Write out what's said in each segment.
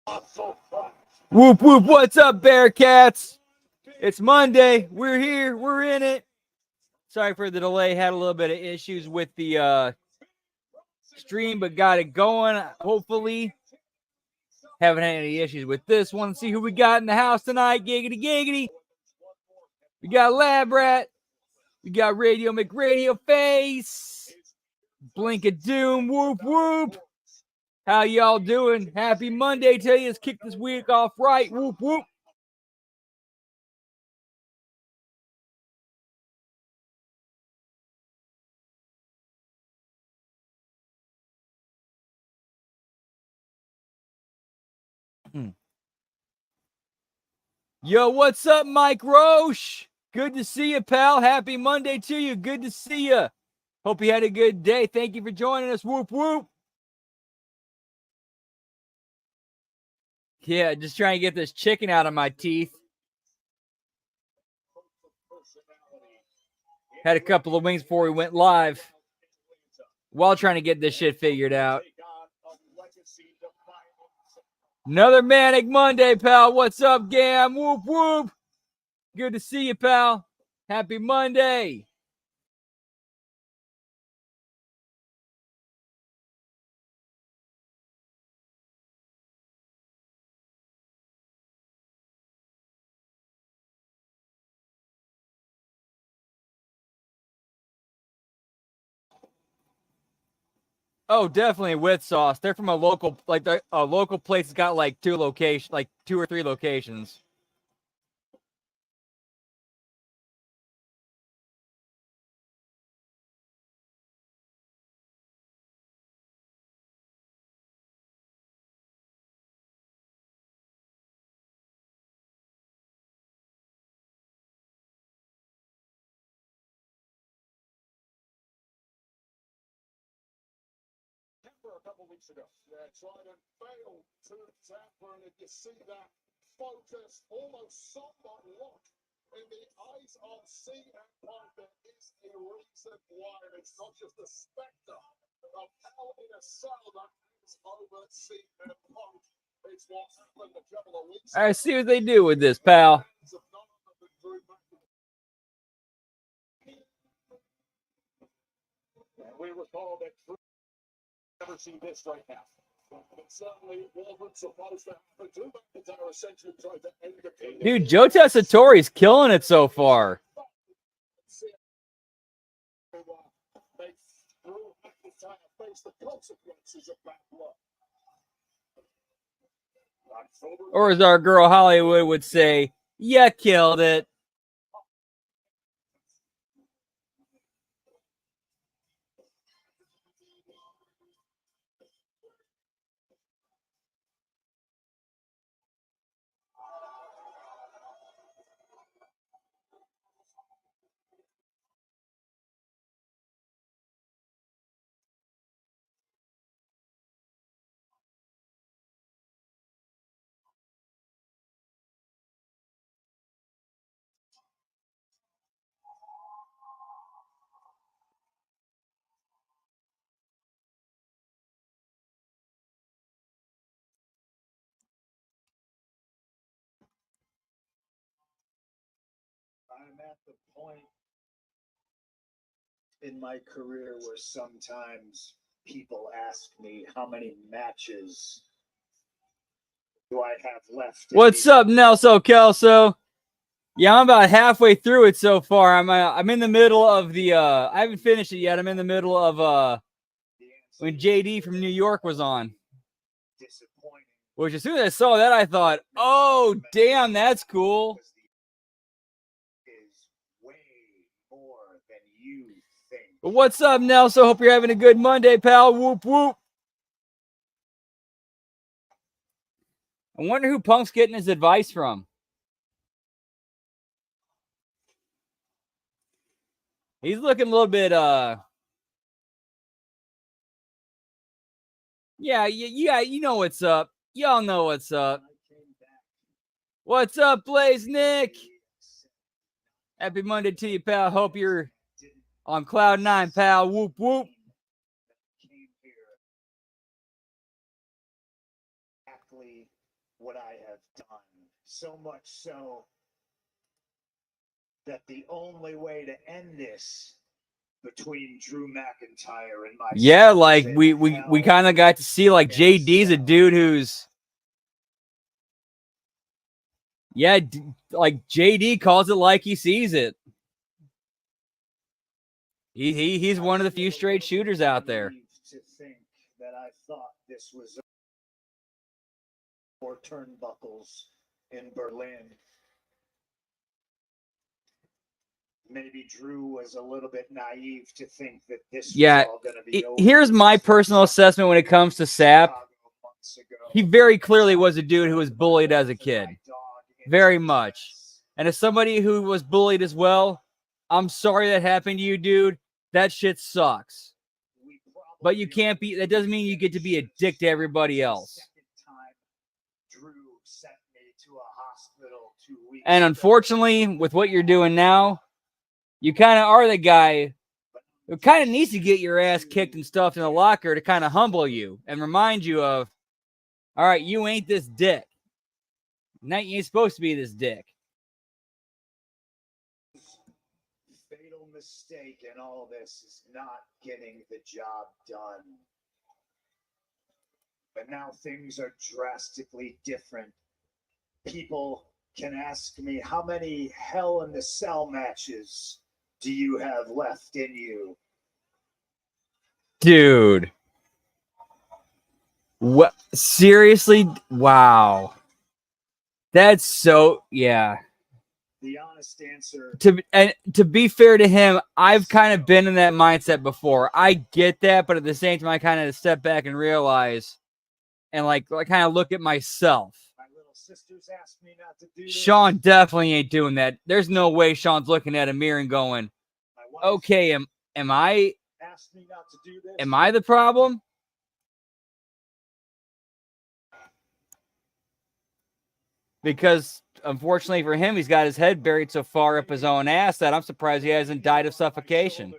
Whoop, whoop, what's up, Bearcats? It's Monday. We're here. We're in it. Sorry for the delay. Had a little bit of issues with the stream, but got it going. Hopefully, haven't had any issues with this one. See who we got in the house tonight. Giggity, giggity. We got Lab Rat. We got Radio McRadio Face. Blink of Doom. Whoop, whoop. How y'all doing? Happy Monday to you. Let's kick this week off right. Whoop, whoop. Yo, what's up, Mike Roche? Good to see you, pal. Happy Monday to you. Good to see you. Hope you had a good day. Thank you for joining us. Whoop, whoop. Yeah, just trying to get this chicken out of my teeth. Had a couple of wings before we went live while trying to get this shit figured out. Another Manic Monday, pal. What's up, Gam? Whoop, whoop. Good to see you, pal. Happy Monday. Oh, definitely with sauce. They're from a local, like a local place that's got like two or three locations. A couple of weeks ago. Yeah, tried and failed to tamper, and if you see that focus, almost somewhat locked in the eyes of CM Punk, there is a reason why. It's not just a spectre of hell in a cell that hangs over CM Punk. It's what happened a couple of weeks ago. All right, see what they do with this, pal. And we recall that never see this right now. But certainly wasn't supposed to happen. Drew McIntyre essentially tried to end the game. Dude, Joe Tessitore's killing it so far. Drew McIntyre faced the consequences of bad luck. Or as our girl Hollywood would say, you killed it. I'm at the point in my career where sometimes people ask me how many matches do I have left. What's up, Nelson Kelso? Yeah, I'm about halfway through it so far. I'm in the middle of the I haven't finished it yet. I'm in the middle of when JD from New York was on. Disappointing. Which as soon as I saw that, I thought, oh damn, that's cool. Is way more than you think. But what's up, Nelson? Hope you're having a good Monday, pal. Whoop whoop. I wonder who Punk's getting his advice from. He's looking a little bit yeah, you know what's up. Y'all know what's up. What's up, Blaze Nick? Happy Monday to you, pal. Hope you're on cloud nine, pal. Whoop whoop. Exactly what I have done. So much so that the only way to end this between Drew McIntyre and myself. Yeah, like we kind of got to see like JD's a dude who's like JD calls it like he sees it. He's one of the few straight shooters out there. To think that I thought this was 4 turnbuckles in Berlin. Maybe Drew was a little bit naive to think that this was all going to be over. Here's my personal assessment when it comes to Sapp. He very clearly was a dude who was bullied as a kid. Very much. And as somebody who was bullied as well, I'm sorry that happened to you, dude. That shit sucks. But you can't be, that doesn't mean you get to be a dick to everybody else. And unfortunately, with what you're doing now, you kind of are the guy who kind of needs to get your ass kicked and stuffed in the locker to kind of humble you and remind you of, all right, you ain't this dick. Now you ain't supposed to be this dick. Fatal mistake in all this is not getting the job done. But now things are drastically different. People can ask me, how many Hell in the Cell matches do you have left in you? Dude. What? Seriously? Wow. That's so, yeah. The honest answer. To be fair to him, I've kind of been in that mindset before. I get that, but at the same time, I kind of step back and realize and like kind of look at myself. My little sisters asked me not to do this. Sean definitely ain't doing that. There's no way Sean's looking at a mirror and going, okay, am I asked me not to do this. Am I the problem? Because unfortunately for him, he's got his head buried so far up his own ass that I'm surprised he hasn't died of suffocation.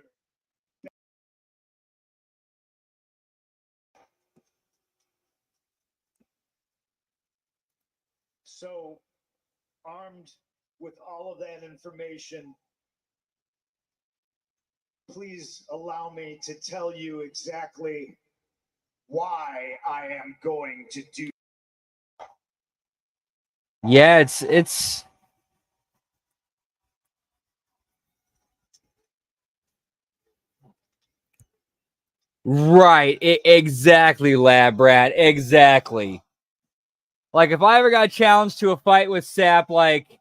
So, armed with all of that information, please allow me to tell you exactly why I am going to do. Yeah, it's right. Exactly, Lab Rat. Exactly. Like if I ever got challenged to a fight with Sapp, like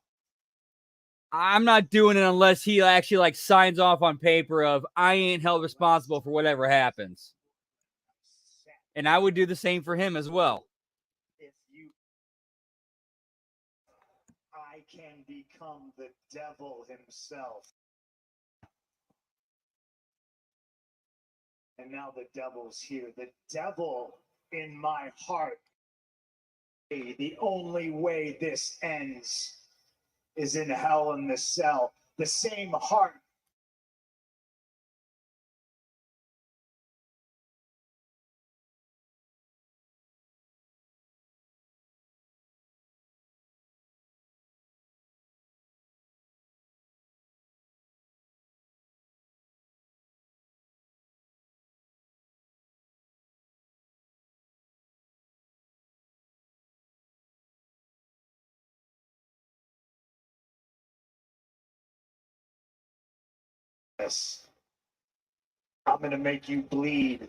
I'm not doing it unless he actually like signs off on paper of I ain't held responsible for whatever happens. And I would do the same for him as well. I can become the devil himself. And now the devil's here. The devil in my heart. The only way this ends is in Hell in the Cell. The same heart. I'm gonna make you bleed.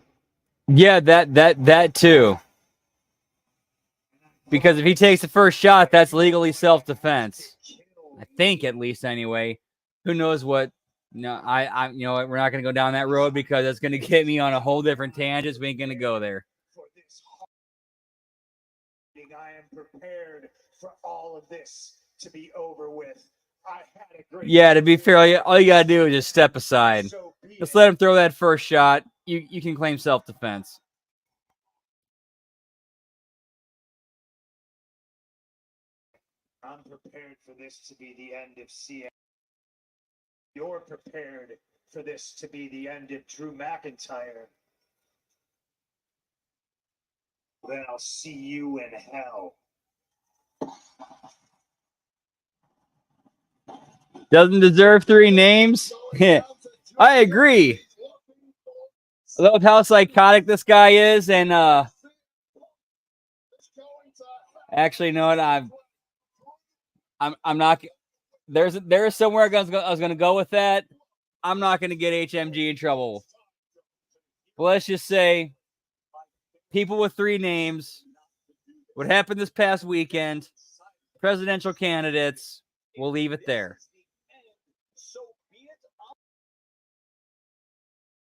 Yeah, that too. Because if he takes the first shot, that's legally self-defense. I think, at least, anyway. Who knows what? No, I you know what? We're not gonna go down that road because it's gonna get me on a whole different tangent. We ain't gonna go there. I am prepared for all of this to be over with. I had a great. Yeah, to be fair, all you gotta do is just step aside. Just let him throw that first shot. You can claim self-defense. I'm prepared for this to be the end of CM. You're prepared for this to be the end of Drew McIntyre. Then I'll see you in hell. Doesn't deserve 3 names. I agree. I love how psychotic this guy is, and actually, you know what? I'm not. There's somewhere I was gonna go with that. I'm not gonna get HMG in trouble. But let's just say, people with 3 names. What happened this past weekend? Presidential candidates. We'll leave it there.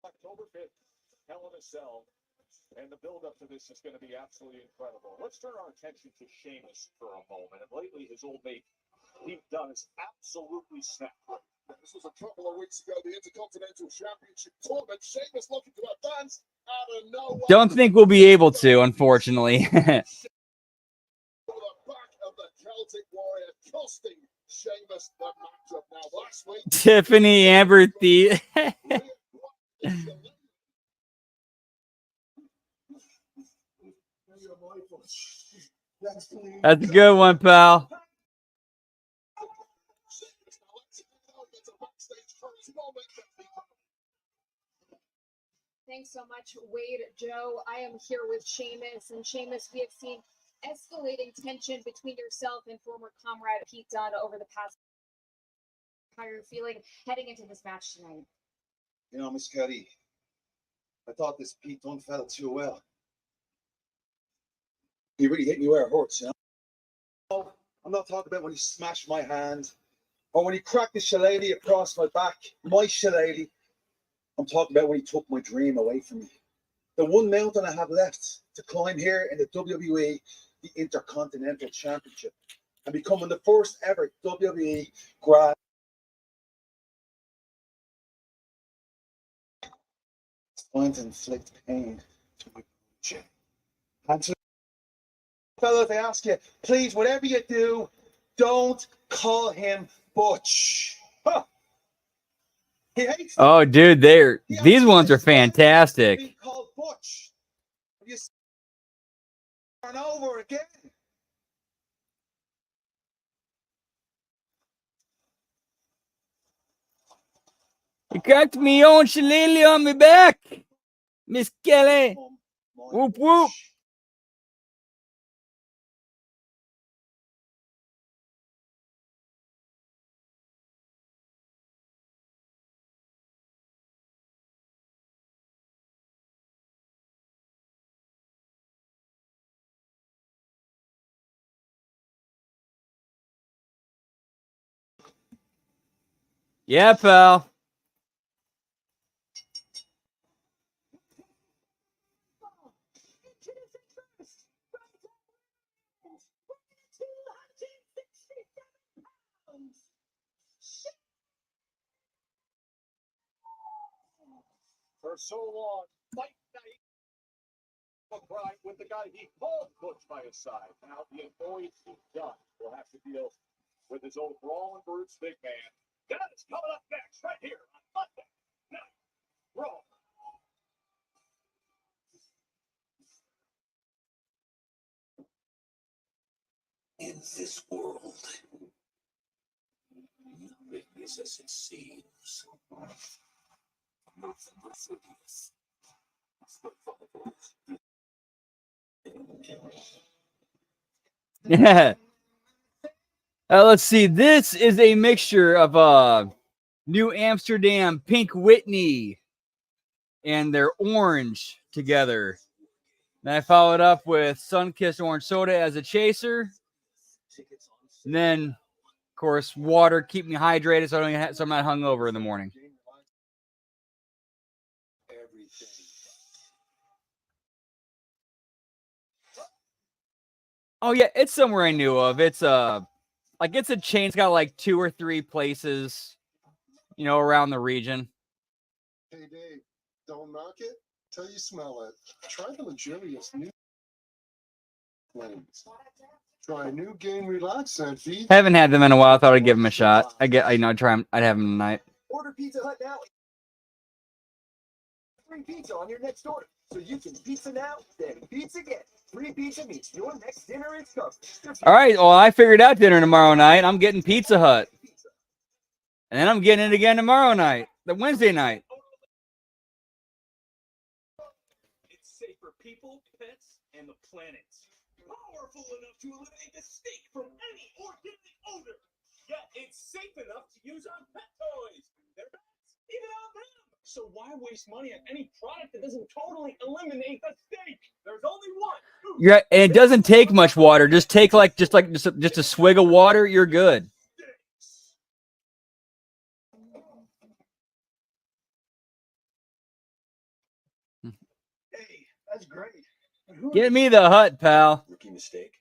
October 5th, Hell in a Cell, and the build-up to this is going to be absolutely incredible. Let's turn our attention to Sheamus for a moment. And lately, his old mate, Pete Dunne, is absolutely snapped. This was a couple of weeks ago, the Intercontinental Championship tournament. Sheamus looking to advance out of nowhere. Don't think we'll be able to, unfortunately. For the back of the Celtic Warrior, costing Sheamus the matchup now. Last week, Tiffany Amber the That's a good one, pal. Thanks so much, Wade. Joe, I am here with Sheamus. And Sheamus, we have seen escalating tension between yourself and former comrade Pete Dunne over the past. How you're feeling heading into this match tonight? You know, Miss Cuddy, I thought this Pete Dunne felt too well. He really hit me where it hurts, you know? I'm not talking about when he smashed my hand or when he cracked the shillelagh across my back, my shillelagh. I'm talking about when he took my dream away from me. The one mountain I have left to climb here in the WWE, the Intercontinental Championship, and becoming the first ever WWE Grand. It's going to inflict pain to my chin. And to fellas, I ask you, please, whatever you do, don't call him Butch. Huh. He hates me. Oh, dude, these ones are fantastic. Being called Butch. You see over and over again. You cracked me own shillelagh on me back, Miss Kelly. Whoop whoop. Yeah, pal. for so long, fight night. Pride with the guy he called Butch by his side. Now the annoyed Pete Dunne will have to deal with his old brawling brutes big man. That is coming up next, right here on Monday Night Raw. In this world, nothing is as it seems. Nothing is obvious. Yeah. Let's see. This is a mixture of New Amsterdam Pink Whitney and their orange together. Then I followed up with Sunkissed Orange Soda as a chaser. And then, of course, water, keep me hydrated so I'm not hungover in the morning. Oh yeah, it's somewhere I knew of. It's it's a chain. It's got like 2 or 3 places, around the region. Hey Dave, don't knock it till you smell it. Try the luxurious new flames. Try a new game relaxant feed. Haven't had them in a while. I thought I'd give them a shot. I'd have them tonight. Order Pizza Hut now. Free pizza on your next order. So you can pizza now, then pizza again. Free pizza means your next dinner is covered. All right. Well, I figured out dinner tomorrow night. I'm getting Pizza Hut. And then I'm getting it again tomorrow night, the Wednesday night. It's safe for people, pets, and the planet. Powerful enough to eliminate the stink from any organic odor. Yet it's safe enough to use on pet toys, their pets, even on them. So why waste money on any product that doesn't totally eliminate the stink? There's only one. Yeah, and it doesn't take much water. Just take just a swig of water. You're good. Hey, that's great. Get me the Hut, pal. Rookie mistake.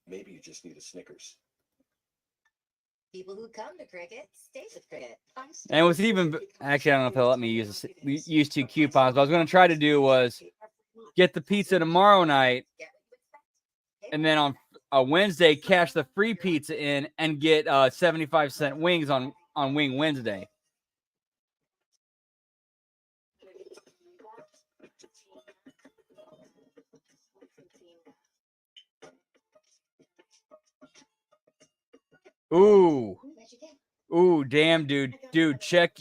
Maybe you just need a Snickers. People who come to cricket stay with cricket. And what's even actually, I don't know if they'll let me use 2 coupons. But I was going to try to do was get the pizza tomorrow night, and then on a Wednesday cash the free pizza in and get 75-cent wings on Wing Wednesday. Ooh, damn, dude, check.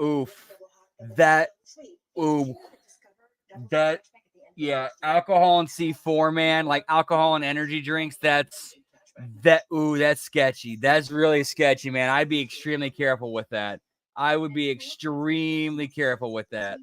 Oof, that, yeah, alcohol and C4, man, like alcohol and energy drinks. That's sketchy. That's really sketchy, man. I'd be extremely careful with that. I would be extremely careful with that.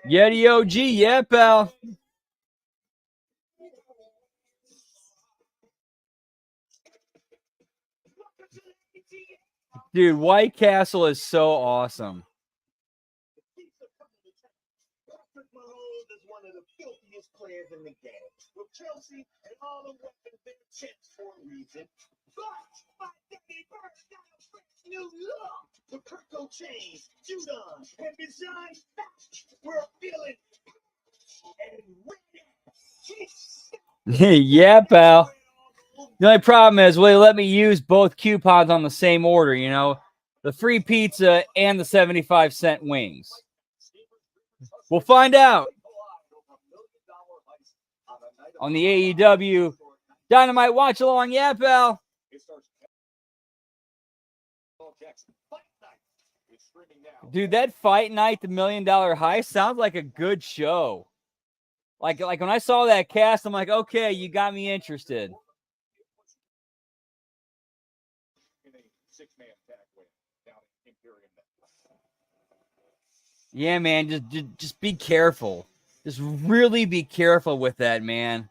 Yeti OG, yeah, pal. Dude, White Castle is so awesome. Mahomes is one of the filthiest players in the game. With Chelsea and all the weapons they're chips for a reason. But my daddy first got a fresh new look. The Kirko chains, Judon, and Bijan back. We're feeling and ready. Yeah, pal. The only problem is, will they let me use both coupons on the same order, you know? The free pizza and the 75-cent wings. We'll find out on the AEW Dynamite Watch-Along. Yeah, pal. Dude, that Fight Night, the $1 Million Heist, sounds like a good show. Like when I saw that cast, I'm like, okay, you got me interested. Yeah, man, just be careful. Just really be careful with that, man.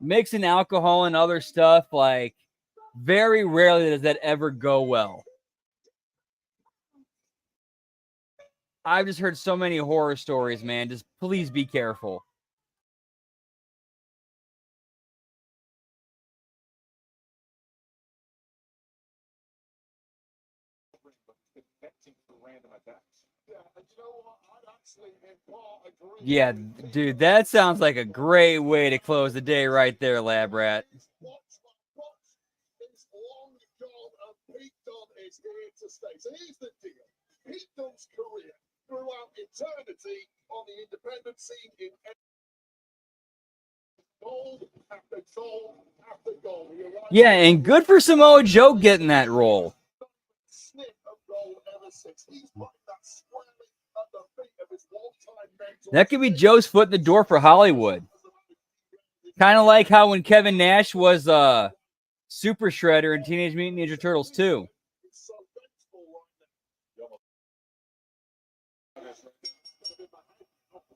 Mixing alcohol and other stuff, like, very rarely does that ever go well. I've just heard so many horror stories, man. Just please be careful. Yeah, dude, that sounds like a great way to close the day right there, Lab Rat. Pete Dunne is here to stay. So here's the deal. Pete Dunne's career throughout eternity on the independent scene in gold after gold after gold. Yeah, and good for Samoa Joe getting that role. Sniff of gold ever since. He's put that squarely at the feet of his longtime mentor. That could be Joe's foot in the door for Hollywood. Kind of like how when Kevin Nash was Super Shredder in Teenage Mutant Ninja Turtles 2.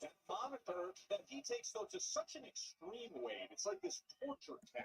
That monitor that he takes though to such an extreme way. It's like this torture tag.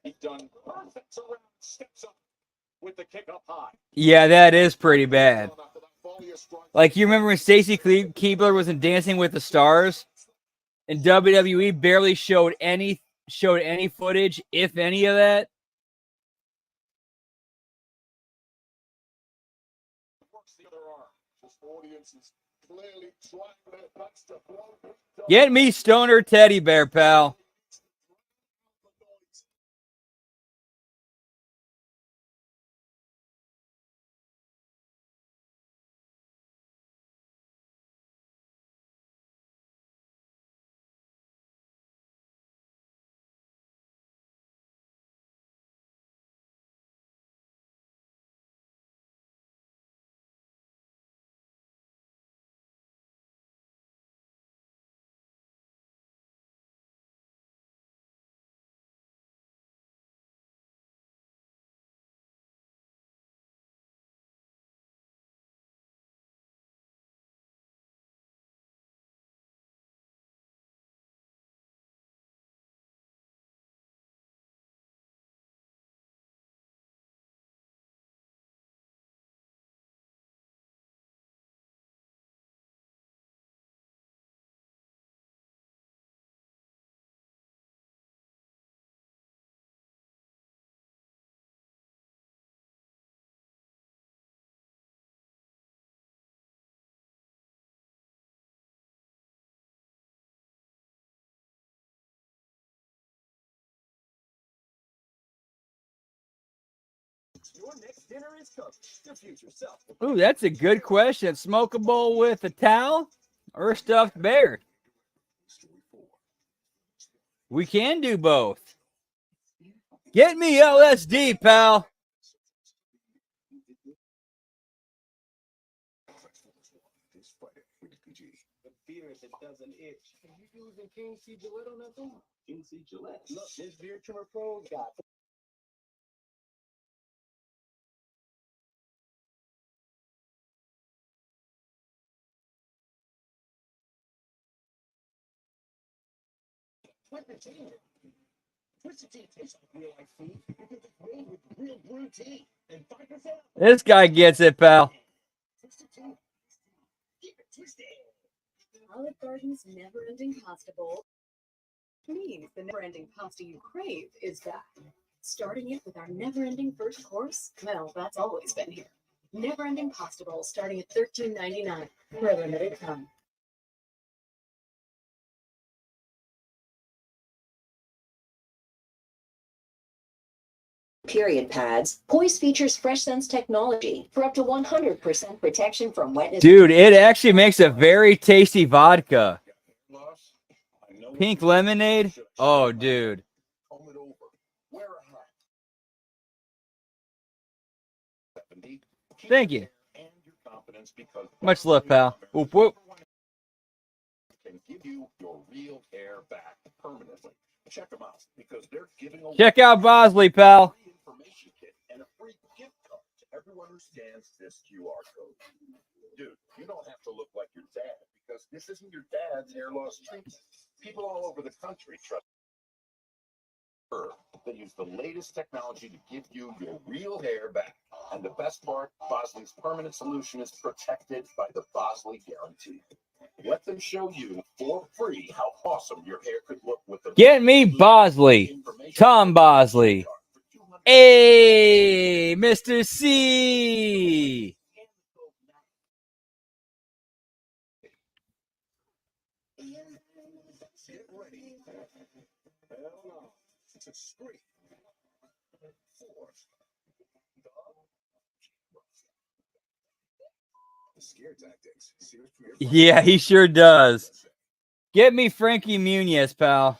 He's done perfect around, steps up with the kick up high. Yeah, that is pretty bad. Like, you remember when Stacy Keibler was in Dancing with the Stars, and WWE barely showed any footage, if any of that. Get me Stoner Teddy Bear, pal. Your next dinner is cooked. Your future self. Ooh, that's a good question. Smoke a bowl with a towel or a stuffed bear? We can do both. Get me LSD, pal. The beer that doesn't itch. Are you using King C. Gillette on that thing? King C. Gillette. Look, this beer trimmer pro got. Twisted tea. Twisted tea tastes like real life food because it's made with real brewed tea and 5%. This guy gets it, pal. Twisted tea. Keep it twisted. Olive Garden's never-ending pasta bowl means the never-ending pasta you crave is back. Starting it with our never-ending first course, well, that's always been here. Never-ending pasta bowl starting at $13.99 for a limited time. Period pads. Poise features Fresh Sense technology for up to 100% protection from wetness. Dude, it actually makes a very tasty vodka. Pink lemonade? Oh, dude. Thank you. Much love, pal. Whoop, whoop. Can give you your real hair back permanently. Check them out because they're giving away Check out Bosley, pal. information kit and a free gift card to everyone who scans this QR code. Dude, you don't have to look like your dad because this isn't your dad's hair loss treatment. People all over the country trust her. They use the latest technology to give you your real hair back. And the best part, Bosley's permanent solution is protected by the Bosley Guarantee. Let them show you for free how awesome your hair could look with the Get me Bosley. Tom Bosley. Hey, Mr. C. Get ready. Hell no. To scream for the scare tactics. Yeah, he sure does. Get me Frankie Muniz, pal.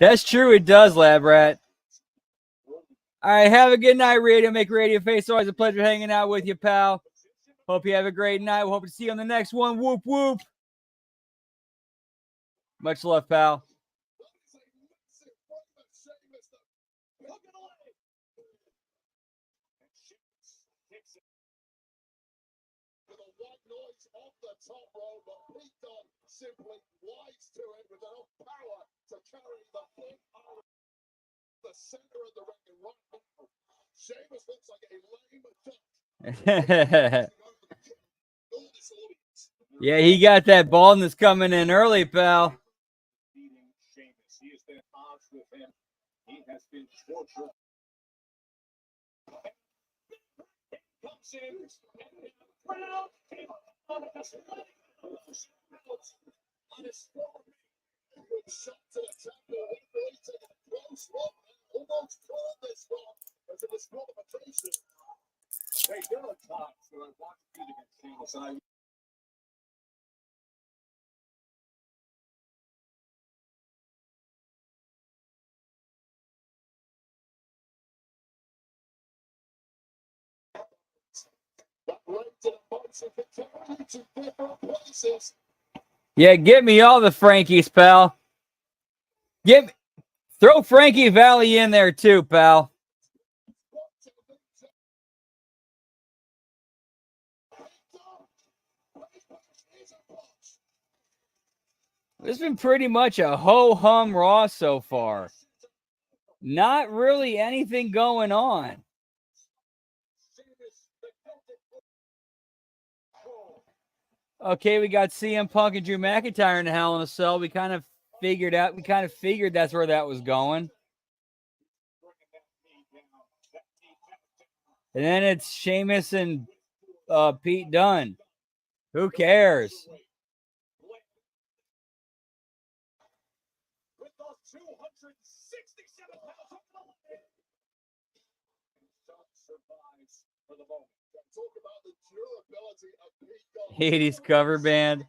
That's true, it does, Lab Rat. All right, have a good night, Radio Make Radio Face. Always a pleasure hanging out with you, pal. Hope you have a great night. We'll hope to see you on the next one. Whoop, whoop. Much love, pal. The white noise off the top. top rope, but Pete Dunne simply wise to it with enough power to carry the big arm the center of the ring. And right now, Sheamus looks like a lame duck. Yeah, he got that baldness coming in early, pal. Sheamus. He has been at odds with him. He has been tortured. Comes in and crowd on his Good shot to the temple. Referee taking a close look. Almost called this one as a disqualification. Hey, there are times when I watch Pete against Sheamus and I That led to the motion continuing to different places. Yeah, give me all the Frankies, pal. Throw Frankie Valley in there too, pal. This has been pretty much a ho-hum Raw so far. Not really anything going on. Okay, we got CM Punk and Drew McIntyre in the Hell in a Cell. We kind of figured that's where that was going. And then it's Sheamus and Pete Dunne. Who cares? with those 267 pounds survives for the moment. Talk about the durability of Pete Dunne. 80s cover band.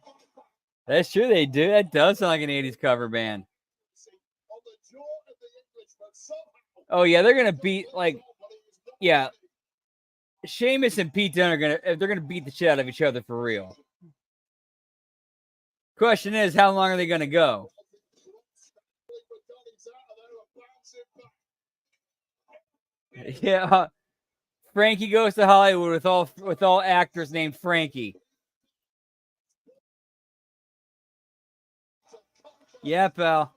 That's true, they do. That does sound like an 80s cover band. On the jaw of the Englishman, somehow. Oh, yeah, they're going to beat, yeah. Sheamus and Pete Dunne they're going to beat the shit out of each other for real. Question is, how long are they going to go? Yeah, Frankie Goes to Hollywood with all actors named Frankie. Yeah, pal.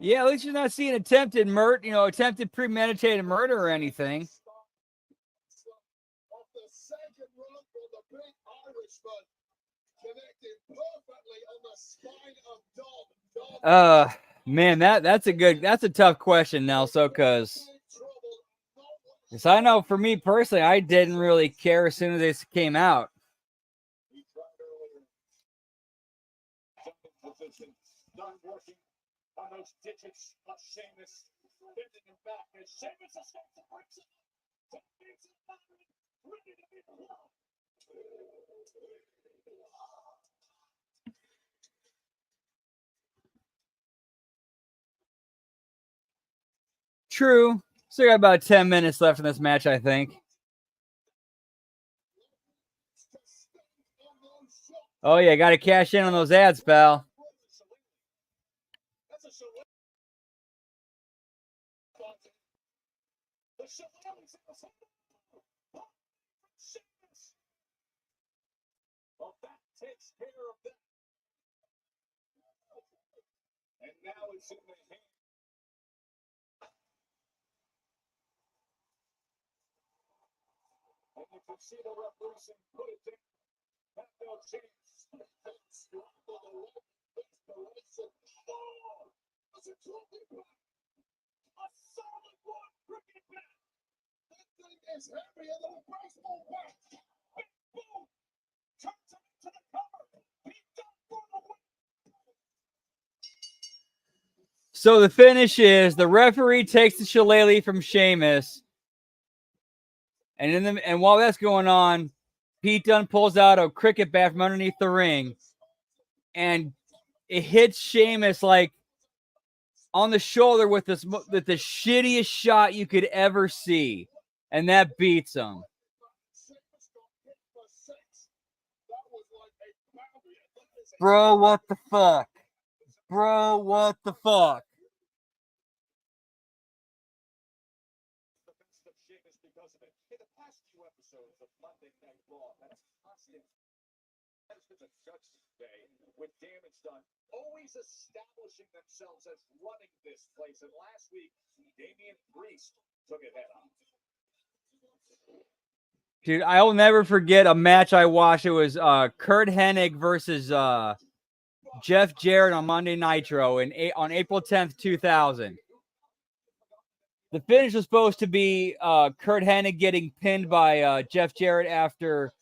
Yeah, at least you're not seeing attempted premeditated murder or anything. Off the second run for the big Irishman, connecting perfectly on the spine of Dom. Man, that's a tough question, Nelson, because I know for me personally, I didn't really care as soon as this came out. Done working on those digits of Sheamus, bending him back as Sheamus escapes and breaks it. Ready to be the wall. True. Still got about 10 minutes left in this match, I think. Oh, yeah, got to cash in on those ads, pal. Well, that takes care of that. And now it's in the hand. And you can see the referees put it down. Have no chance. A solid one, cricket bat. That thing is heavier than a baseball bat. Big boom. Turns him into the cover. Pete Dunne for the win. So the finish is the referee takes the shillelagh from Sheamus. And while that's going on, Pete Dunne pulls out a cricket bat from underneath the ring. And it hits Sheamus like on the shoulder with the shittiest shot you could ever see, and that beats him. Bro, what the fuck? Bro, what the fuck? With damage done, always establishing themselves as running this place. And last week, Damian Priest took it head on. Dude, I'll never forget a match I watched. It was Kurt Hennig versus Jeff Jarrett on Monday Nitro on April 10th, 2000. The finish was supposed to be Kurt Hennig getting pinned by Jeff Jarrett after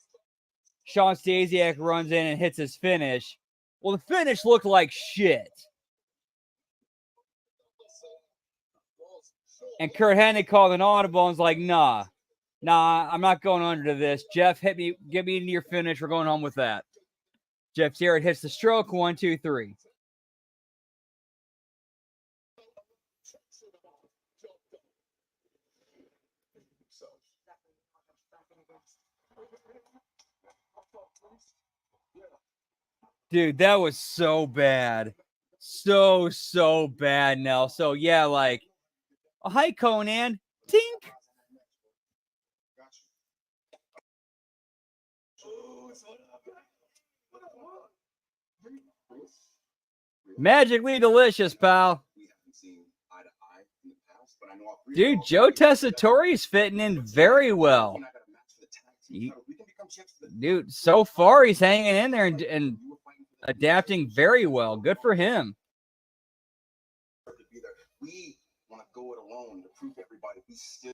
Sean Stasiak runs in and hits his finish. Well, the finish looked like shit. And Kurt Hennig called an audible and was like, nah, I'm not going under to this. Jeff, get me into your finish. We're going home with that. Jeff Jarrett hits the stroke. 1, 2, 3. Dude, that was so bad. So bad, Nell. So, yeah, like, oh, hi, Conan. Tink. Magically delicious, pal. Dude, Joe Tessitore's fitting in very well. Dude, so far he's hanging in there and adapting very well. Good for him. We want to go it alone to prove everybody we still.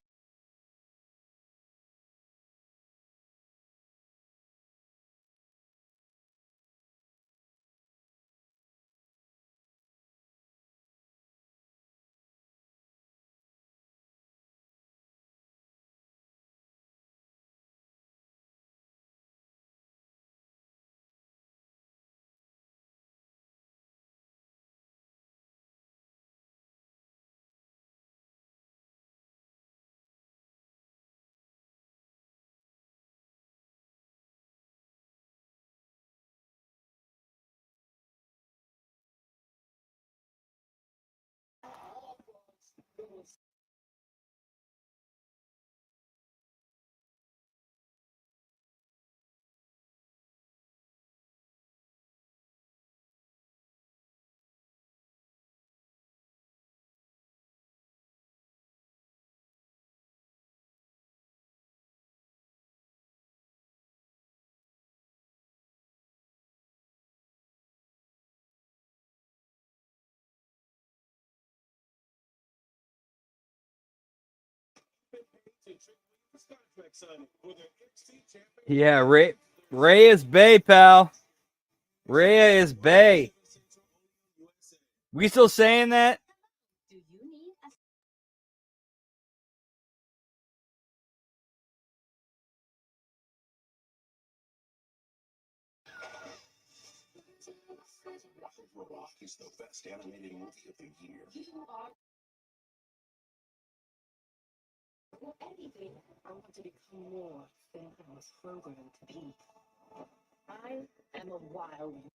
Yeah, Ray is Bay, pal. Ray is Bay. We still saying that? Is the best animated movie of the year. Anything, I want to become more than I was programmed to be. I am a wild.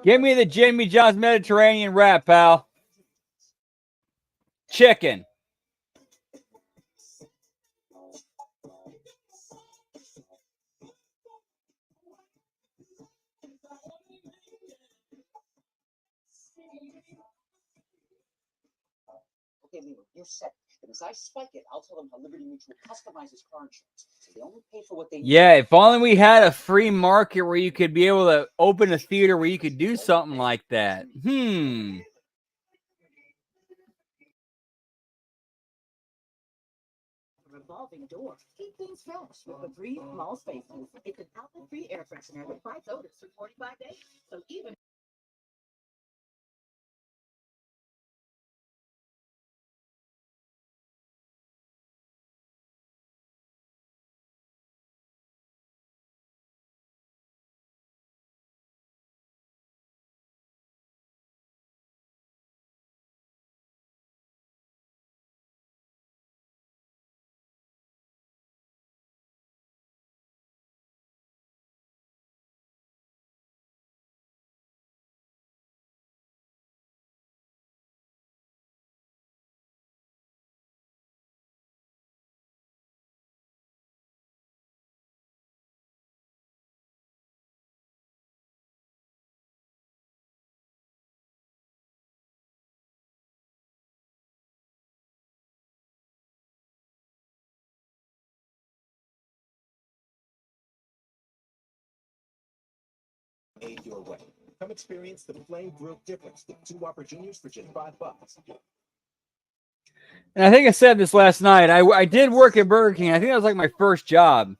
Give me the Jimmy John's Mediterranean wrap, pal. Chicken. Okay, Leo, you're set. And as I spike it, I'll tell them how Liberty Mutual customizes car insurance. So they only pay for what they need. Yeah, if only we had a free market where you could be able to open a theater where you could do something like that. Revolving door. Keep things fresh with the 3 small spaces. It's an alcohol-free air freshener that fights odors for 45 days. So even Aid your way. Come experience the flame grilled difference with 2 Whopper Juniors for just $5. And I think I said this last night. I did work at Burger King. I think that was like my first job.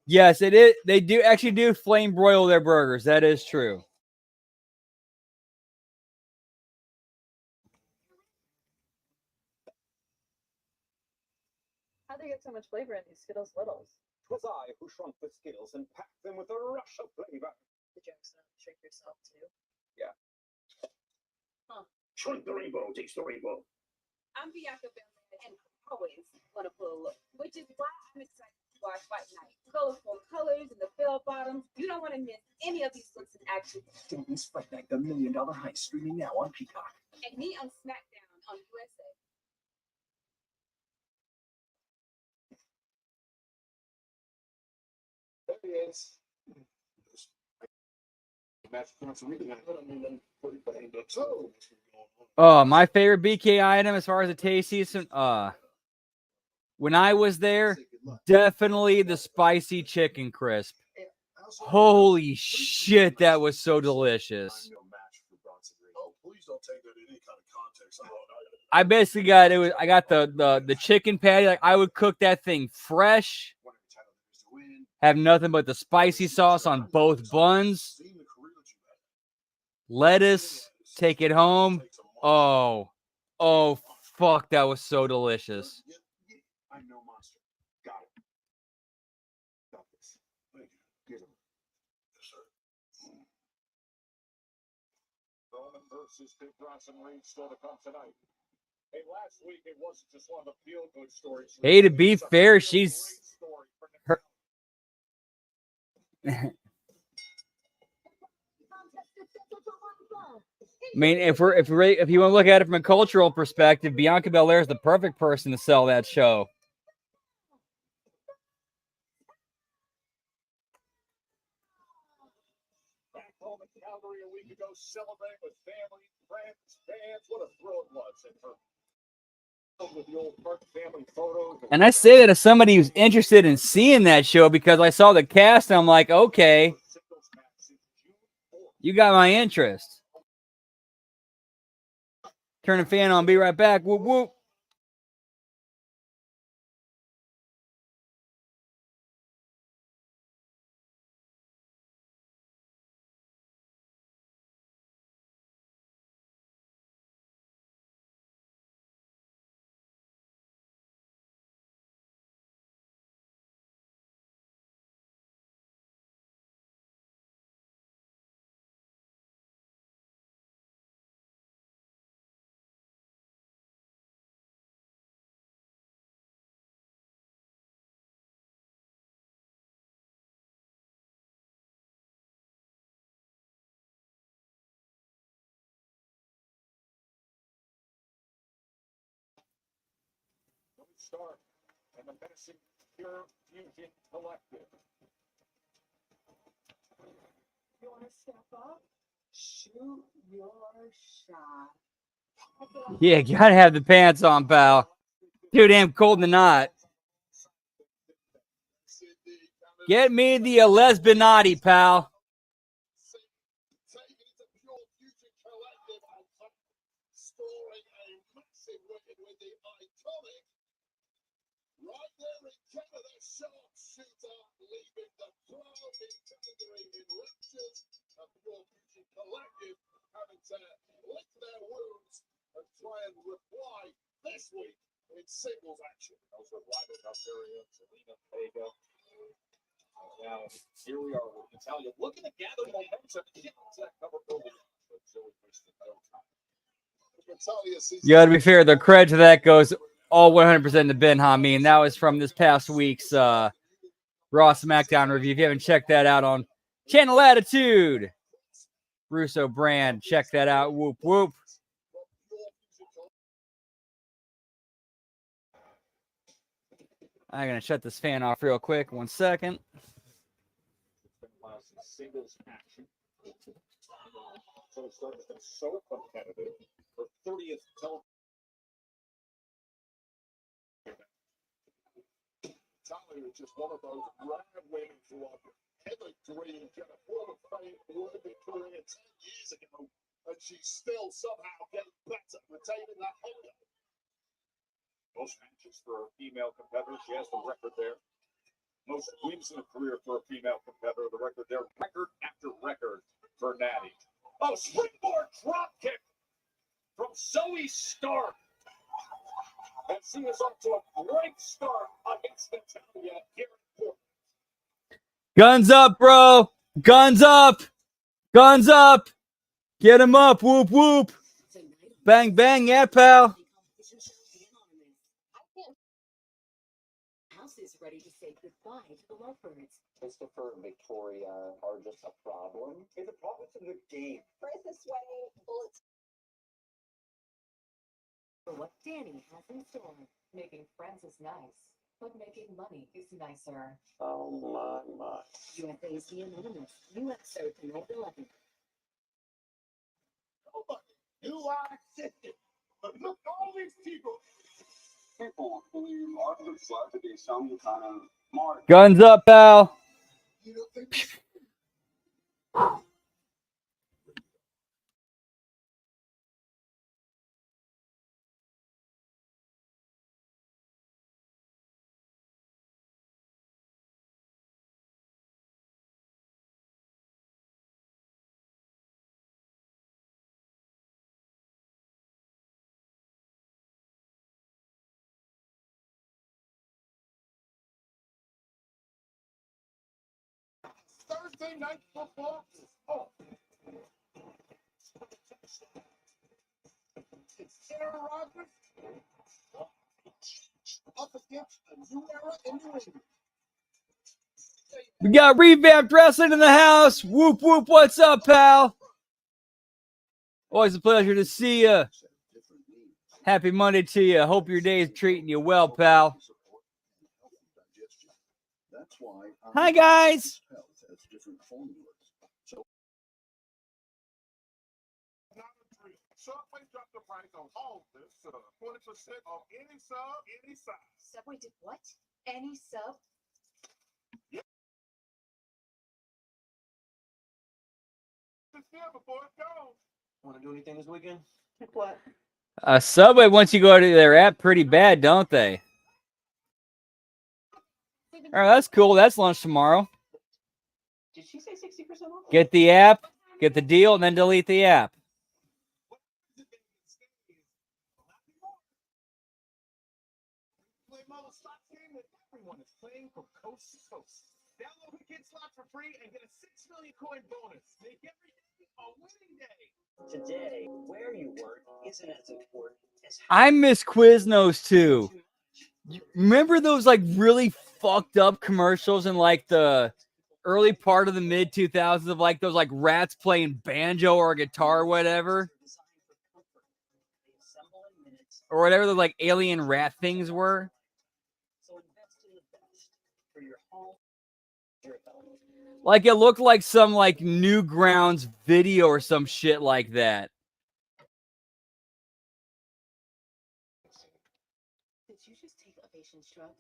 Yes, it is. They do actually do flame broil their burgers. That is true. How'd they get so much flavor in these Skittles Littles? 'Twas I who shrunk the Skittles and packed them with a rush of flavor. Did you accidentally shrink yourself too? Yeah. Huh. Shrink the rainbow, taste the rainbow. I'm Bianca Belair, and I always want a full look, which is why I'm excited to watch Fight Night. Colorful colors and the bell bottoms. You don't want to miss any of these looks in action. Dayton's Fight Night, the $1 Million Heist, streaming now on Peacock. And me on SmackDown on USA. There he is. Oh, my favorite BK item as far as the taste season. When I was there, definitely the spicy chicken crisp. Holy shit, that was so delicious. Please don't take that in any kind of context. I basically got it. I got the chicken patty. Like I would cook that thing fresh. Have nothing but the spicy sauce on both buns. Lettuce. Take it home. Oh, fuck! That was so delicious. I'm no monster. Got it. Got this. Thank you. Get him. Yes, sir. Roman versus Big Bronson Reed still to come tonight. Hey, last week it wasn't just one of the feel-good stories. Hey, to be fair, she's her. I mean, if you want to look at it from a cultural perspective, Bianca Belair is the perfect person to sell that show. Back home in Calgary a week ago, celebrating with family, friends, fans. What a thrill it was. And her with the old Park family photos. And I say that as somebody who's interested in seeing that show because I saw the cast and I'm like, okay, you got my interest. Turn the fan on, be right back. Whoop, whoop. Start and the menacing Pure Fusion Collective. You want to step up? Shoot your shot. Yeah, gotta have the pants on, pal. Too damn cold in the knot. Get me the lesbinati, pal. Scoring a massive wicket with the iconic right there in Canada sharpshooter, leaving the crowd in Calgary in raptures. A Pure Fusion Collective having to lick their wounds and try and reply this week in singles action. Those are Ryder Algeria, Selena Vega. Now, here we are with Natalia looking to gather momentum and get that cover early on, but Joey wasted no time. Yeah, to be fair, the credit to that goes all 100% to Ben Hameen. That was from this past week's Raw SmackDown review. If you haven't checked that out on Channel Attitude, Russo brand, check that out. Whoop, whoop. I'm going to shut this fan off real quick. 1 second. Singles action. So it starts to be so competitive. For 30th television. Talia is just one of those rare women who are pedigree and get a Hall of Fame worthy career 10 years ago, and she's still somehow getting better, retaining that honor. Most matches for a female competitor. She has the record there. Most wins in a career for a female competitor. The record there. Record after record for Natty. Oh, springboard drop kick from Zoe Stark. And she is off to a great start against Natalia here in Portland. Guns up, bro. Guns up. Guns up. Get him up. Whoop, whoop. Bang, bang. Yeah, pal. House is ready to say goodbye to the lovebirds. Christopher and Victoria are just a problem. Hey, the problem's in the game. Chris is sweating bullets. For what Danny has in store. Making friends is nice, but making money is nicer. Oh my. UFA's The Anonymous. New episode tonight at 11. You are assistant. But look at all these people. People believe Arthur's got to be some kind of mark. Guns up, pal. You don't think Thursday night football is off. It's Aaron Rodgers up against a new era in New England. We got revamped wrestling in the house. Whoop, whoop. What's up, pal? Always a pleasure to see you. Happy Monday to you. Hope your day is treating you well, pal. Hi, guys. Subway dropped the price on all this, 20% off any sub, any size. Subway did what? Any sub? It's there before it goes. Want to do anything this weekend? What? Subway, once you go to their app, pretty bad, don't they? All right, that's cool. That's lunch tomorrow. Did she say 60% off? Get the app, get the deal, and then delete the app. Play mobile slots game that everyone is playing from coast to coast. Download Weekend Slots for free and get a 6 million coin bonus. Make every day a winning day. Today, where you work isn't as important as I miss Quiznos too. Remember those like really fucked up commercials in like the early part of the mid 2000s of like those like rats playing banjo or guitar or whatever? Or whatever the like alien rat things were. Like it looked like some like Newgrounds video or some shit like that. Did you just take a patient's drugs?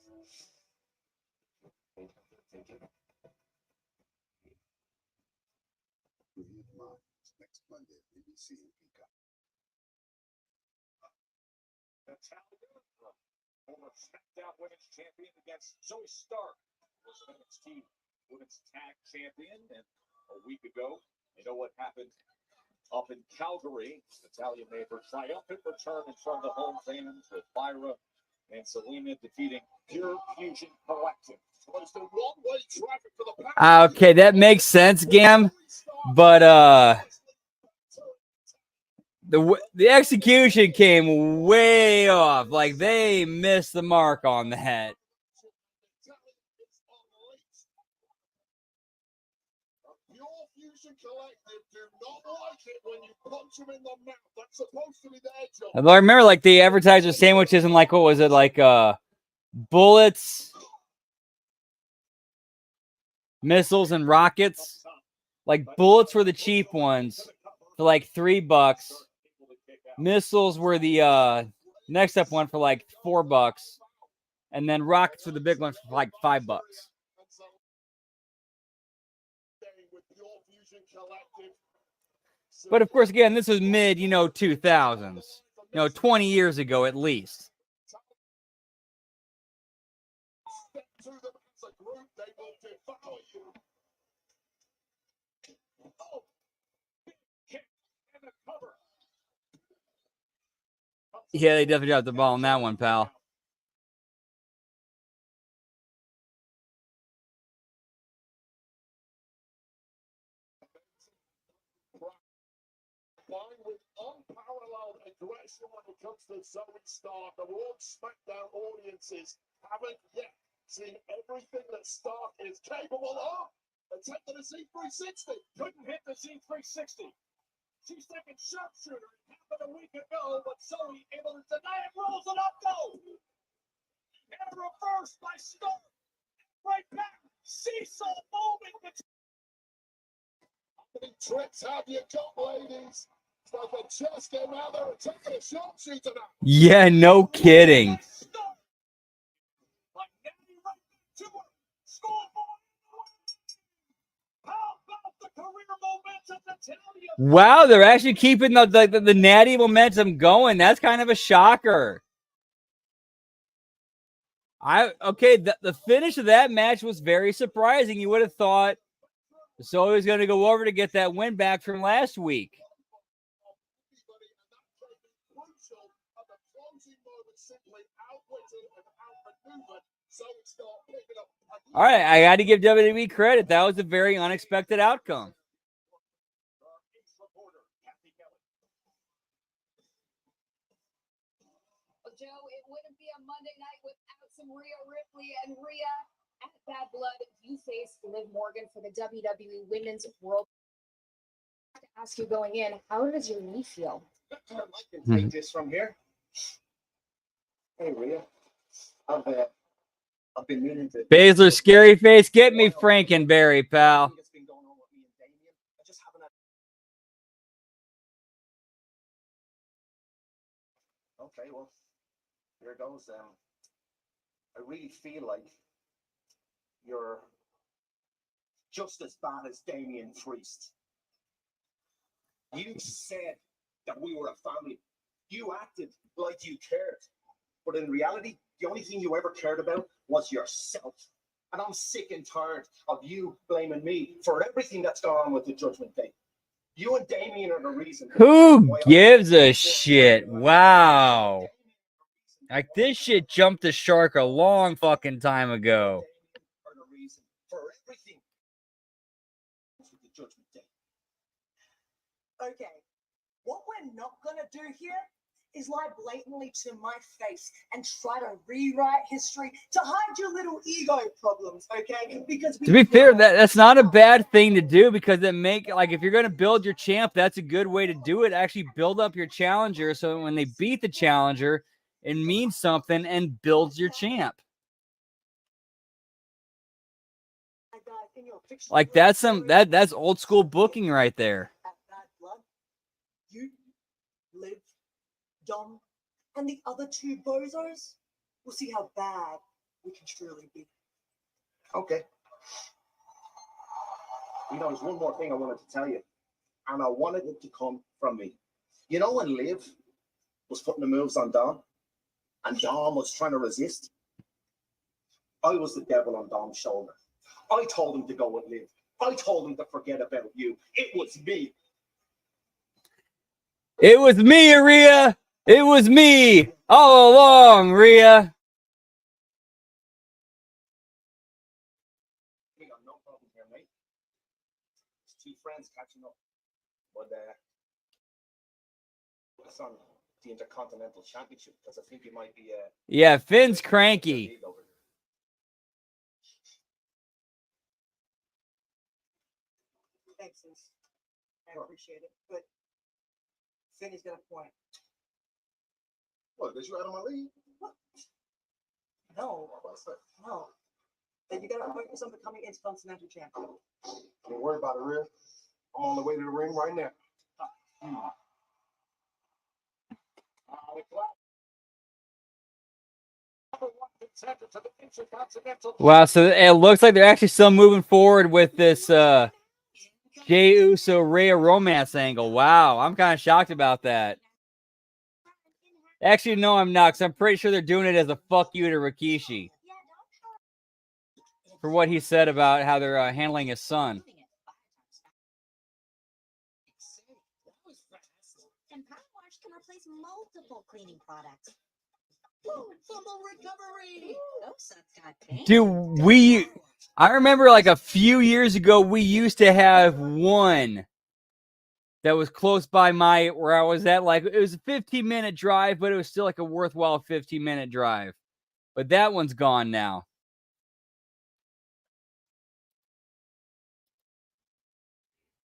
Next Monday, BBC and Peacock. Natalia, former SmackDown Women's Champion against Zoe Stark, was NXT Women's Tag Champion. And a week ago, you know what happened up in Calgary? Natalia made her triumphant return in front of the home fans with Myra and Selena defeating Pure Fusion Collective. Was the one-way traffic for the pack. Okay, that makes sense, Gam. But the execution came way off. Like they missed the mark on that. Pure Fusion Collective do not like it when you punch them in the mouth. That's supposed to be their job. I remember like the advertiser sandwiches and like what was it like bullets, missiles, and rockets. Like bullets were the cheap ones for like $3. Missiles were the next up one for like $4, and then rockets were the big ones for like $5. But of course, again, this was mid, 2000s. 20 years ago at least. To them as a group, they will devour you. Oh, big kick and a cover. Yeah, they definitely dropped the ball on that one, pal. Line with unparalleled aggression when it comes to Zoe Stark. The Raw SmackDown audiences haven't yet seen everything that Stark is capable of. Attempted a Z360. Couldn't hit the Z360. She's taking sharpshooter. It happened a week ago, but Zoe able to deny it, rolls it up, though. And reversed by Stark. Right back. Seesaw moving. How many tricks have you got, ladies? It's like a chess game out there attempting a sharpshooter now. Yeah, no kidding. Wow, they're actually keeping the natty momentum going. That's kind of a shocker. The finish of that match was very surprising. You would have thought Zoe was going to go over to get that win back from last week. All right, I got to give WWE credit. That was a very unexpected outcome. Well, Joe, it wouldn't be a Monday night without some Rhea Ripley. And Rhea, at Bad Blood, you faced Liv Morgan for the WWE Women's World. I have to ask you going in, how does your knee feel? I can take this from here. Hey, Rhea. I've been meaning to. Baszler, scary face. Get me Frankenberry, pal. Okay, well, here goes. I really feel like you're just as bad as Damian Priest. You said that we were a family. You acted like you cared. But in reality, the only thing you ever cared about was yourself. And I'm sick and tired of you blaming me for everything that's gone on with the Judgment Day. You and Damian are the reason. Who gives a shit? Wow. Like, this shit jumped the shark a long fucking time ago. Okay, what we're not gonna do here is lie blatantly to my face and try to rewrite history to hide your little ego problems, okay? Because To be fair, that's not a bad thing to do, because if you're going to build your champ, that's a good way to do it. Actually build up your challenger so when they beat the challenger, it means something and builds your champ. Like, that's that's old school booking right there. You, Liv, Dom, and the other two bozos, we'll see how bad we can truly be. Okay. There's one more thing I wanted to tell you, and I wanted it to come from me. You know when Liv was putting the moves on Dom, and Dom was trying to resist? I was the devil on Dom's shoulder. I told him to go with Liv. I told him to forget about you. It was me. It was me, Rhea. It was me all along, Rhea. We got no problem here, mate. It's two friends catching up. But focus on the Intercontinental Championship, because I think you might be Yeah, Finn's cranky. Thanks, sis. I appreciate it. But Finney's got a point. What, did you out of my league? What? No. No. Then you gotta focus on becoming Intercontinental Champion. Don't worry about it, Rhea. I'm on the way to the ring right now. Wow, so it looks like they're actually still moving forward with this Jey Uso Rhea romance angle. Wow, I'm kind of shocked about that. Actually, no, I'm not, because I'm pretty sure they're doing it as a fuck you to Rikishi for what he said about how they're handling his son. And Power Wash can replace multiple cleaning products. Woo, fumble recovery. Those sucks got pain. Dude, I remember like a few years ago, we used to have one that was close by where I was at. Like, it was a 15-minute drive, but it was still like a worthwhile 15-minute drive. But that one's gone now.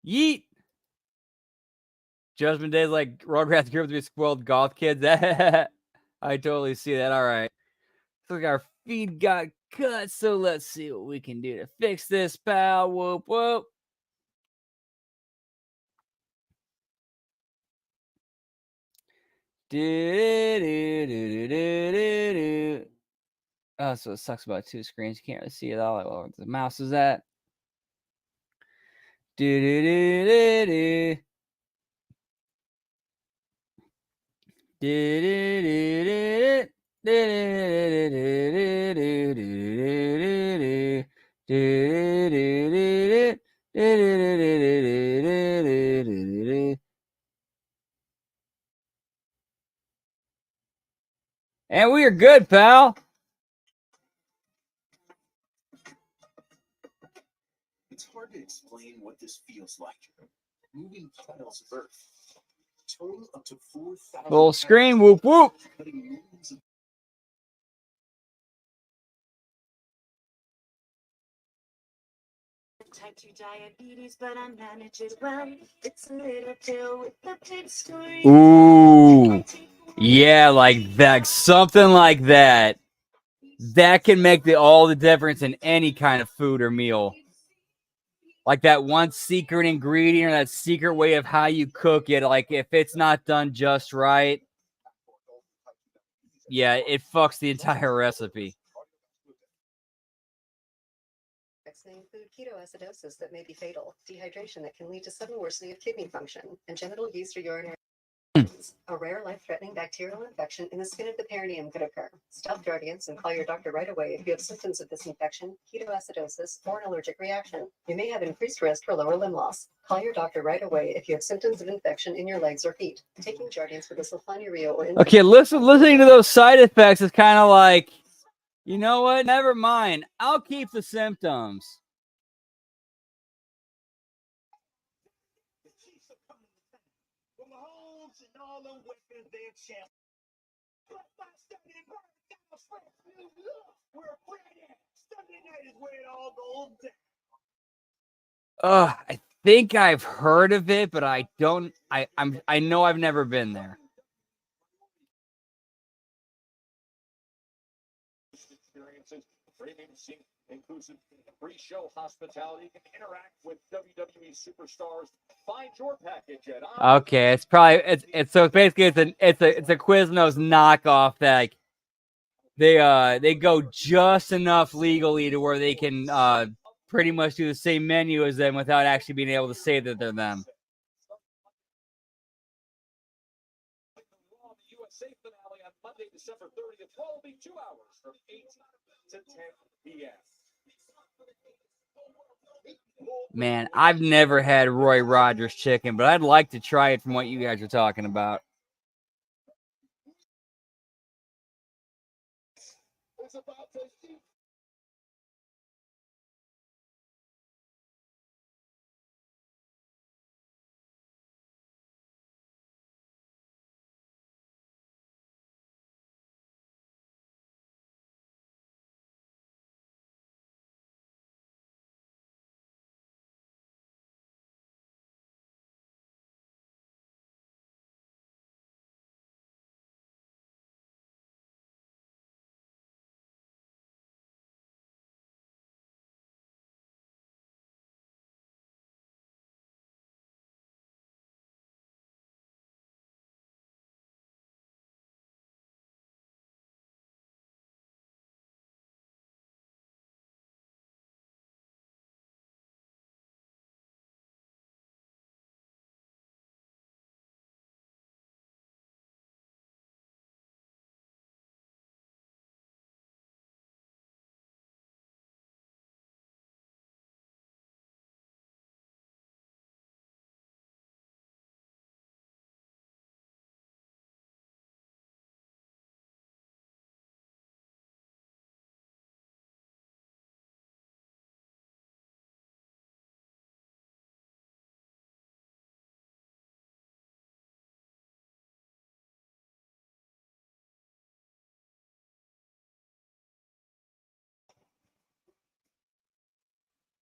Yeet. Judgment Day is like Rugrats grew up to be spoiled goth kids. I totally see that. All right. Looks like our feed got cut, so let's see what we can do to fix this, pal. Whoop, whoop. Oh, so it sucks about two screens. You can't really see it all. Where the mouse is at. And we are good, pal. It's hard to explain what this feels like. Moving petals of earth. Total up to 4,000. Full screen, whoop whoop. Type 2 diabetes, but I manage it well. It's a little pill with a big story. Ooh. Yeah, like that. Something like that. That can make all the difference in any kind of food or meal. Like that one secret ingredient or that secret way of how you cook it. Like if it's not done just right, yeah, it fucks the entire recipe. Include ketoacidosis that may be fatal, dehydration that can lead to sudden worsening of kidney function, and genital yeast or urinary. A rare life-threatening bacterial infection in the skin of the perineum could occur. Stop Jardiance and call your doctor right away if you have symptoms of this infection, ketoacidosis, or an allergic reaction. You may have increased risk for lower limb loss. Call your doctor right away if you have symptoms of infection in your legs or feet. Taking Jardiance with a sulfonylurea or Okay, listening to those side effects is kind of like, you know what? Never mind. I'll keep the symptoms. I think I've heard of it, but I don't. I know I've never been there. Experiences, premium seat, inclusive pre-show hospitality, can interact with WWE superstars. Find your package at. Okay, it's probably it's so basically it's a Quiznos knockoff that they go just enough legally to where they can pretty much do the same menu as them without actually being able to say that they're them. USA finale on Monday, December 30th, will be 2 hours from 8 to 10 p.m. Man, I've never had Roy Rogers chicken, but I'd like to try it from what you guys are talking about. It's about to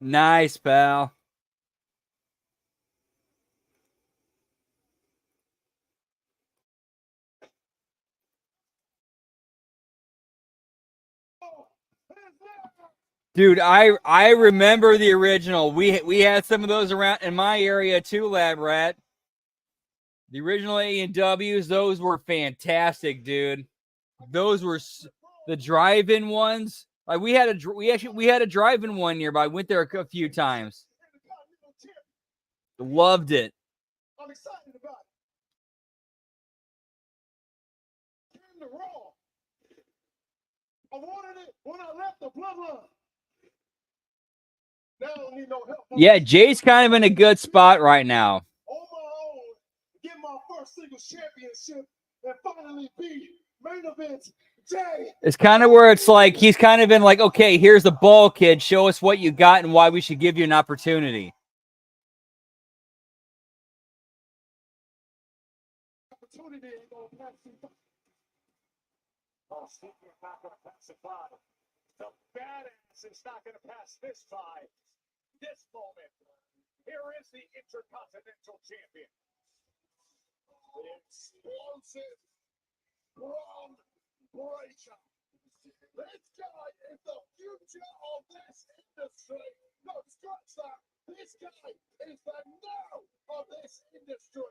Nice, pal. Dude, I remember the original. We had some of those around in my area too, Lab Rat. The original A&Ws, those were fantastic, dude. Those were the drive-in ones. Like we had a drive-in one nearby. I went there a few times. Loved it. I'm excited about it. Came to Raw. I wanted it when I left the bloodline. Now I don't need no help. Yeah, Jay's kind of in a good spot right now. On my own, get my first singles championship and finally beat main event Jay. It's kind of where it's like he's kind of been like, okay, here's the ball, kid. Show us what you got and why we should give you an opportunity. Opportunity ain't gonna pass you by. Oh, Stevie is not gonna pass it by. The badass is not gonna pass this by. This moment, here is the Intercontinental Champion. The explosive Braun Breaker. This guy is the future of this industry. No, scratch that. This guy is the now of this industry.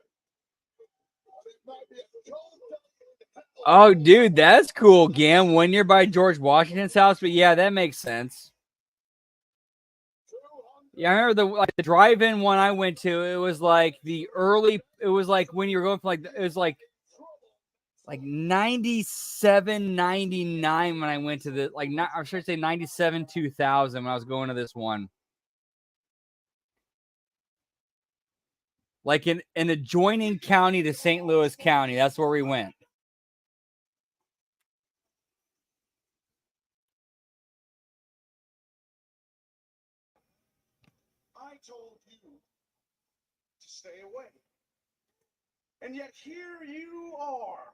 It might be a cold day. Oh, dude, that's cool, Gam. 1 year by George Washington's house, but yeah, that makes sense. Yeah, I remember the drive-in one I went to. It was like the early. It was like when you were going from like it was like 97, 99 when I went to the I should say 97, 2000 when I was going to this one. Like in an adjoining county to St. Louis County. That's where we went. I told you to stay away. And yet here you are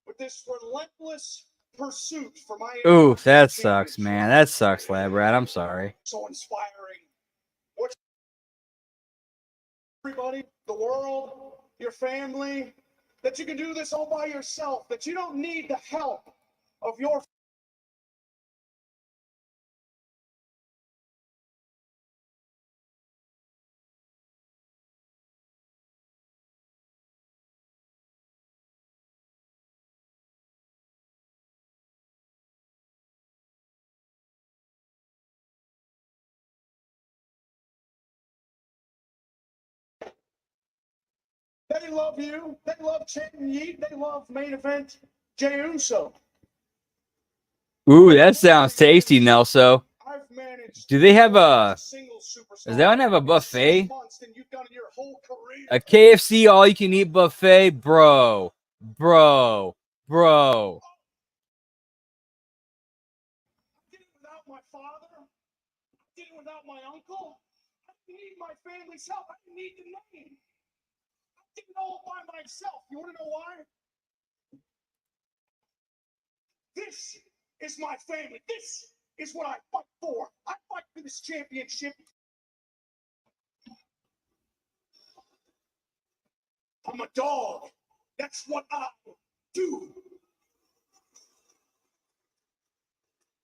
with this relentless pursuit for my Ooh, that sucks, man. That sucks, Lab Rat. I'm sorry. so inspiring. What everybody, the world, your family, that you can do this all by yourself, that you don't need the help of your They love you. They love Champion Yeet. They love main event Jey Uso. Ooh, that sounds tasty, Nelso. I've managed Do they have a? single superstar. Does that one have a buffet? 6 months than you've done in your whole career. A KFC all-you-can-eat buffet, bro. I did it without my father. I did it without my uncle. I didn't need my family's help. I didn't need the name. I did it all by myself. You want to know why? This is my family. This is what I fight for. I fight for this championship. I'm a dog. That's what I do.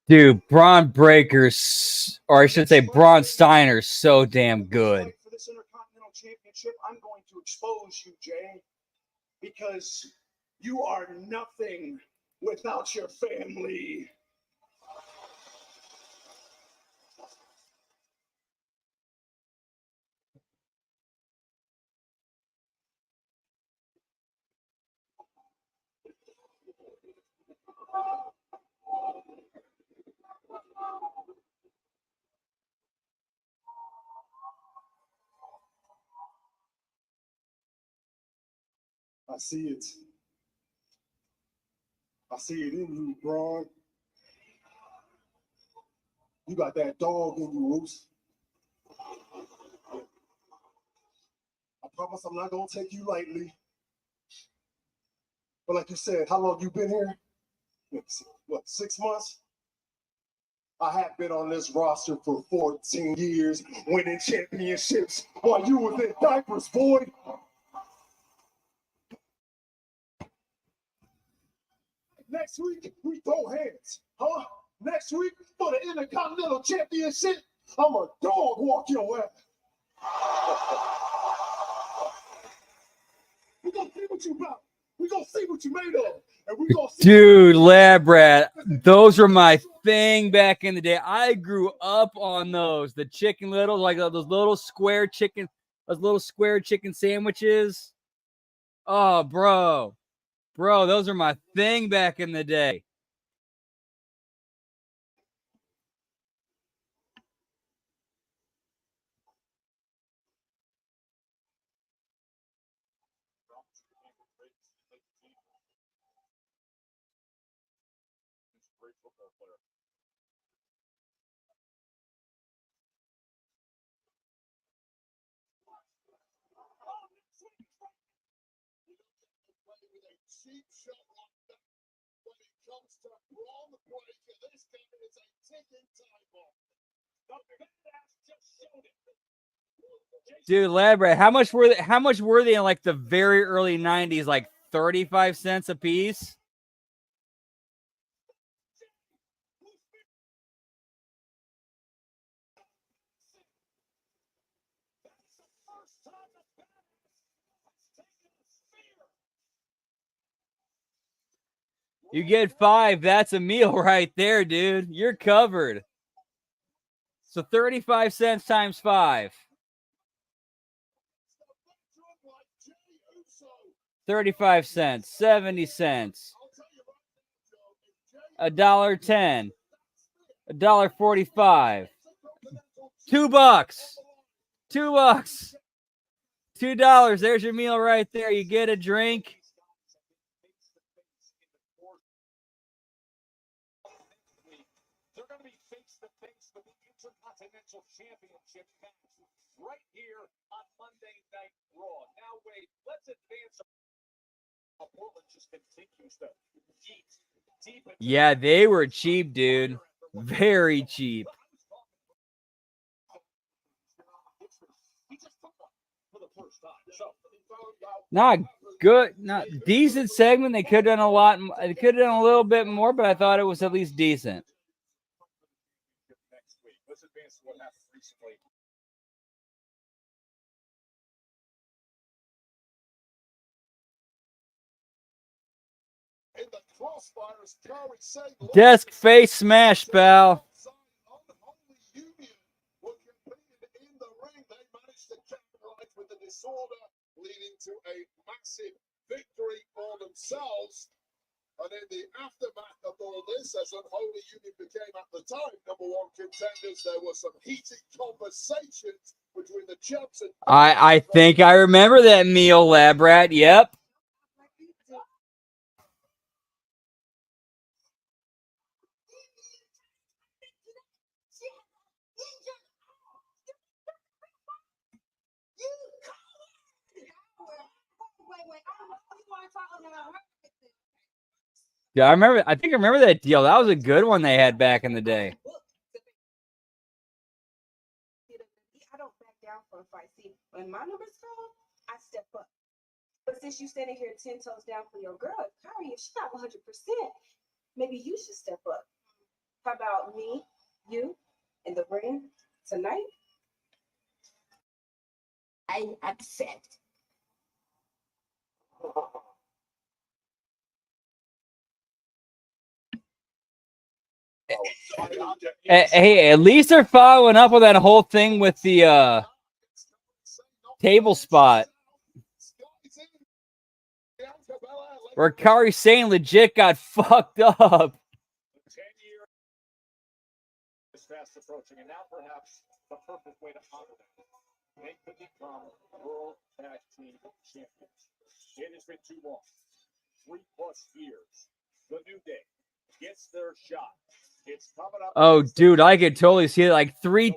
Dude, Braun Breaker's, or I should say Braun Steiner's so damn good. For this Intercontinental Championship, I'm going to expose you, Jay, because you are nothing without your family. I see it. I see it in you, Braun. You got that dog in you, Moose. I promise I'm not gonna take you lightly. But like you said, how long you been here? What, 6 months? I have been on this roster for 14 years, winning championships while you was in diapers, boy. Next week, we throw hands, huh? Next week, for the Intercontinental Championship, I'm a dog walk your ass. We gonna see what you about. We gonna see what you made of. And we gonna see. Dude, lab rat, those were my thing back in the day. I grew up on those. The chicken little, like those little square chicken sandwiches. Oh, bro, those are my thing back in the day. Cheap shot like that. When it comes to wrong break, this game is a ticking time bomb. The badass just showed it. Dude, lab rat, how much were they in like the very early 90s? Like 35 cents a piece? You get 5. That's a meal right there, dude. You're covered. So 35 cents times 5. 35 cents, 70 cents, $1.10, $1.45, $2, $2, $2. There's your meal right there. You get a drink. They're going to be face to face with the Intercontinental Championship match right here on Monday Night Raw. Now, wait, let's advance. Portland just continues to eat deep. Yeah, they were cheap, dude. Very cheap. Not good, not decent segment. They could have done a lot. They could have done a little bit more, but I thought it was at least decent. Let's advance to what happened recently. In the crossfires, Curry saying, Desk face smash, pal. unholy union were competing in the ring. They managed to capitalize with the disorder, leading to a massive victory for themselves. And in the aftermath of all this, as Unholy Union became at the time #1 contenders, there were some heated conversations between the champs and I think I remember that meal, lab rat. Yep. Yeah, I remember. I think I remember that deal. That was a good one they had back in the day. I don't back down for a fight. See, when my numbers go, I step up. But since you standing here 10 toes down for your girl, Kyrie, if she's not 100%, maybe you should step up. How about me, you, in the ring tonight? I accept. Hey, at least they're following up with that whole thing with the table spot. Where Kari Sane legit got fucked up. 10 years is fast approaching, and now perhaps the perfect way to honor them. They could become World Tag Team Champions. It has been too long. 3+ years. The New Day gets their shot. It's coming up. Oh, dude, I could totally see it. Like three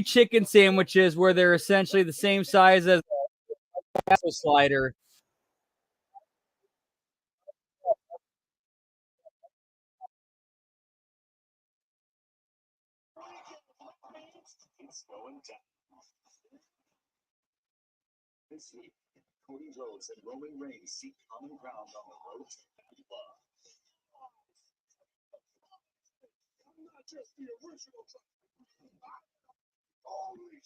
chicken sandwiches where they're essentially the same size as a slider. It's going down. This week, Cody Rhodes and Roman Reigns seek common ground on the road to Bad Blood. I'm not just the original only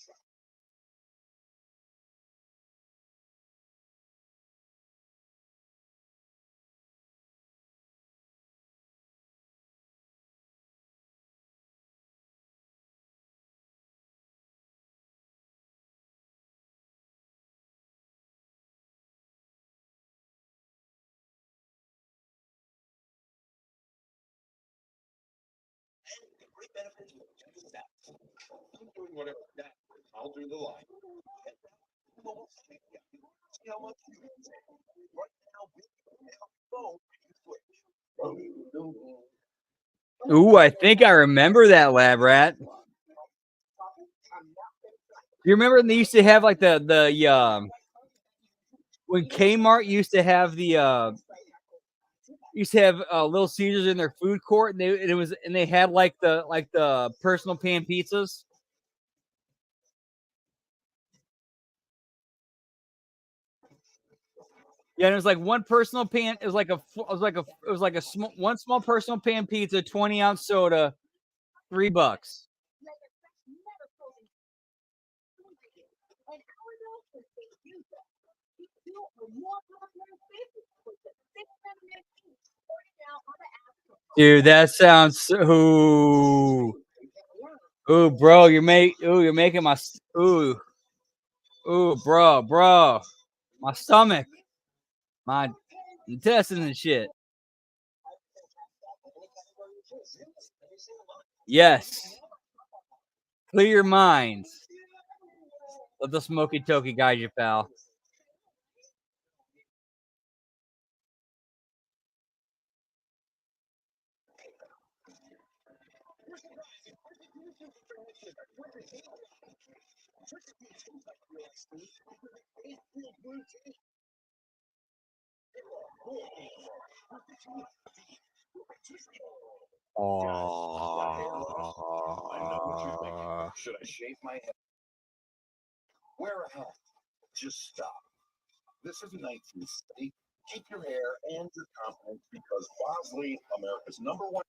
Great benefits with just that. I'm doing whatever that. I'll do the line. See how much you can say. Right now, we have phone switch. Ooh, I think I remember that, Lab Rat. You remember when they used to have like the when Kmart used to have the Little Caesars in their food court, and they had like the personal pan pizzas. Yeah, and it was like one personal pan. It was like a one small personal pan pizza, 20-ounce soda, $3. Dude, that sounds ooh, bro, you're making my bro, my stomach, my intestines and shit. Yes, clear your minds. Let the smoky toky guide you, pal. I know what you're thinking. Should I shave my head? Wear a hat. Just stop. This is 1960. Keep your hair and your confidence because Bosley, America's #1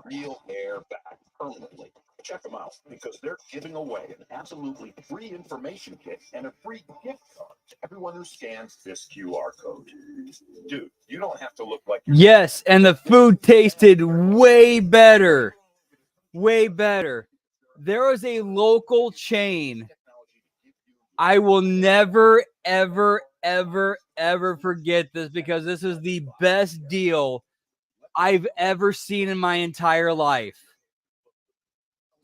real hair back permanently. Check them out because they're giving away an absolutely free information kit and a free gift card to everyone who scans this QR code. Dude, you don't have to look like you're Yes, and the food tasted way better. Way better. There was a local chain. I will never, ever, ever, ever forget this because this is the best deal I've ever seen in my entire life.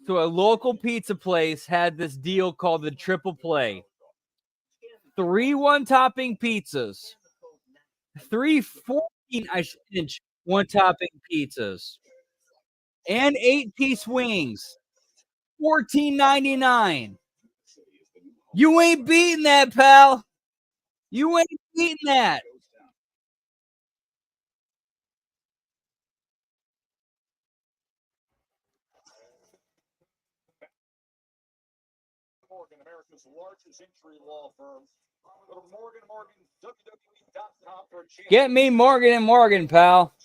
So a local pizza place had this deal called the Triple Play. 3 one-topping pizzas. 3 14-inch one-topping pizzas. And 8-piece wings. $14.99. You ain't beating that, pal. You ain't beating that. Morgan, America's largest injury law firm. Go to Morgan, WWE.com for a chance. Get me Morgan and Morgan, pal.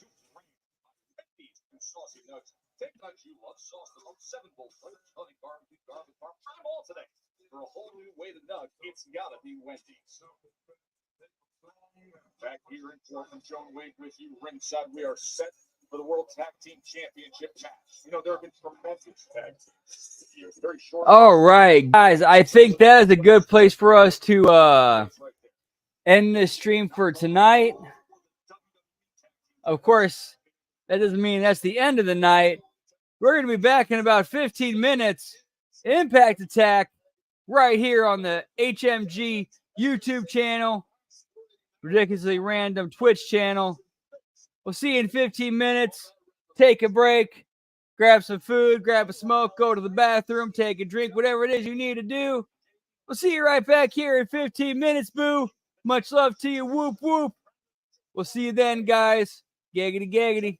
Saucy nuts. Take nuts you love. Sauce them up. 7 bowl flavors. Honey, barbecue, garlic, parm. Try them all today. For a whole new way to nug, it's gotta be Wendy's. Back here in Portland, John Wade with you ringside. We are set for the World Tag Team Championship match. You know, there have been tremendous tag teams. Very short. All right, guys, I think that is a good place for us to end this stream for tonight. Of course, that doesn't mean that's the end of the night. We're going to be back in about 15 minutes. Impact Attack right here on the HMG YouTube channel. Ridiculously Random Twitch channel. We'll see you in 15 minutes. Take a break. Grab some food, grab a smoke, go to the bathroom, take a drink, whatever it is you need to do. We'll see you right back here in 15 minutes, boo. Much love to you. Whoop, whoop. We'll see you then, guys. Giggity, giggity.